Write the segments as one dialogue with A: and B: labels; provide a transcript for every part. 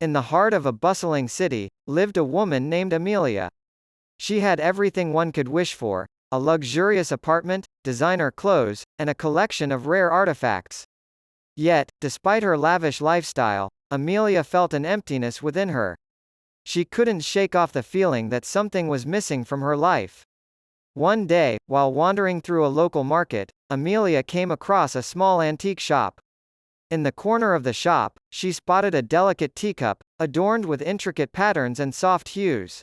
A: In the heart of a bustling city, lived a woman named Amelia. She had everything one could wish for: a luxurious apartment, designer clothes, and a collection of rare artifacts. Yet, despite her lavish lifestyle, Amelia felt an emptiness within her. She couldn't shake off the feeling that something was missing from her life. One day, while wandering through a local market, Amelia came across a small antique shop. In the corner of the shop, she spotted a delicate teacup, adorned with intricate patterns and soft hues.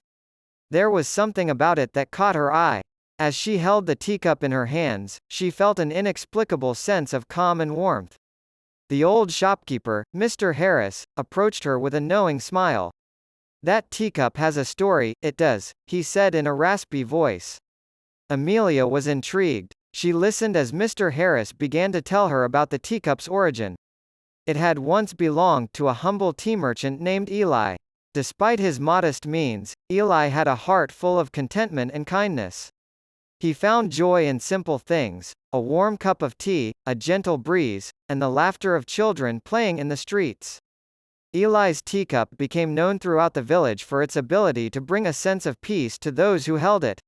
A: There was something about it that caught her eye. As she held the teacup in her hands, she felt an inexplicable sense of calm and warmth. The old shopkeeper, Mr. Harris, approached her with a knowing smile. "That teacup has a story, it does," he said in a raspy voice. Amelia was intrigued. She listened as Mr. Harris began to tell her about the teacup's origin. It had once belonged to a humble tea merchant named Eli. Despite his modest means, Eli had a heart full of contentment and kindness. He found joy in simple things: a warm cup of tea, a gentle breeze, and the laughter of children playing in the streets. Eli's teacup became known throughout the village for its ability to bring a sense of peace to those who held it.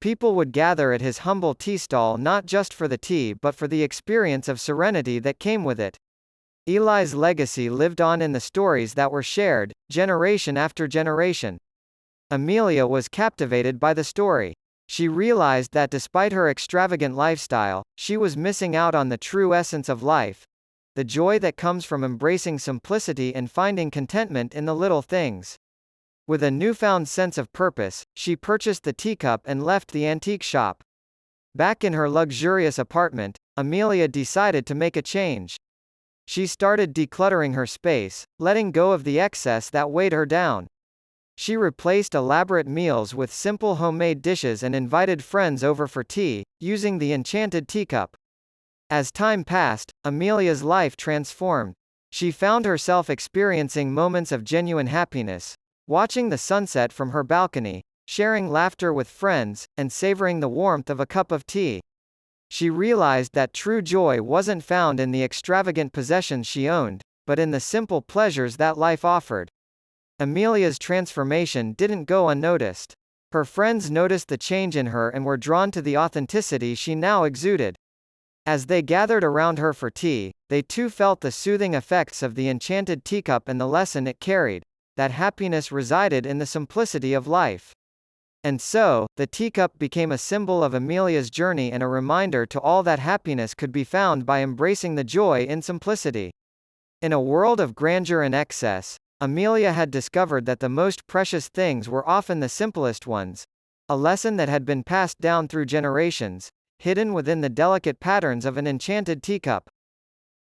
A: People would gather at his humble tea stall not just for the tea but for the experience of serenity that came with it. Eli's legacy lived on in the stories that were shared, generation after generation. Amelia was captivated by the story. She realized that despite her extravagant lifestyle, she was missing out on the true essence of life: the joy that comes from embracing simplicity and finding contentment in the little things. With a newfound sense of purpose, she purchased the teacup and left the antique shop. Back in her luxurious apartment, Amelia decided to make a change. She started decluttering her space, letting go of the excess that weighed her down. She replaced elaborate meals with simple homemade dishes and invited friends over for tea, using the enchanted teacup. As time passed, Amelia's life transformed. She found herself experiencing moments of genuine happiness, watching the sunset from her balcony, sharing laughter with friends, and savoring the warmth of a cup of tea. She realized that true joy wasn't found in the extravagant possessions she owned, but in the simple pleasures that life offered. Amelia's transformation didn't go unnoticed. Her friends noticed the change in her and were drawn to the authenticity she now exuded. As they gathered around her for tea, they too felt the soothing effects of the enchanted teacup and the lesson it carried: that happiness resided in the simplicity of life. And so, the teacup became a symbol of Amelia's journey and a reminder to all that happiness could be found by embracing the joy in simplicity. In a world of grandeur and excess, Amelia had discovered that the most precious things were often the simplest ones: a lesson that had been passed down through generations, hidden within the delicate patterns of an enchanted teacup.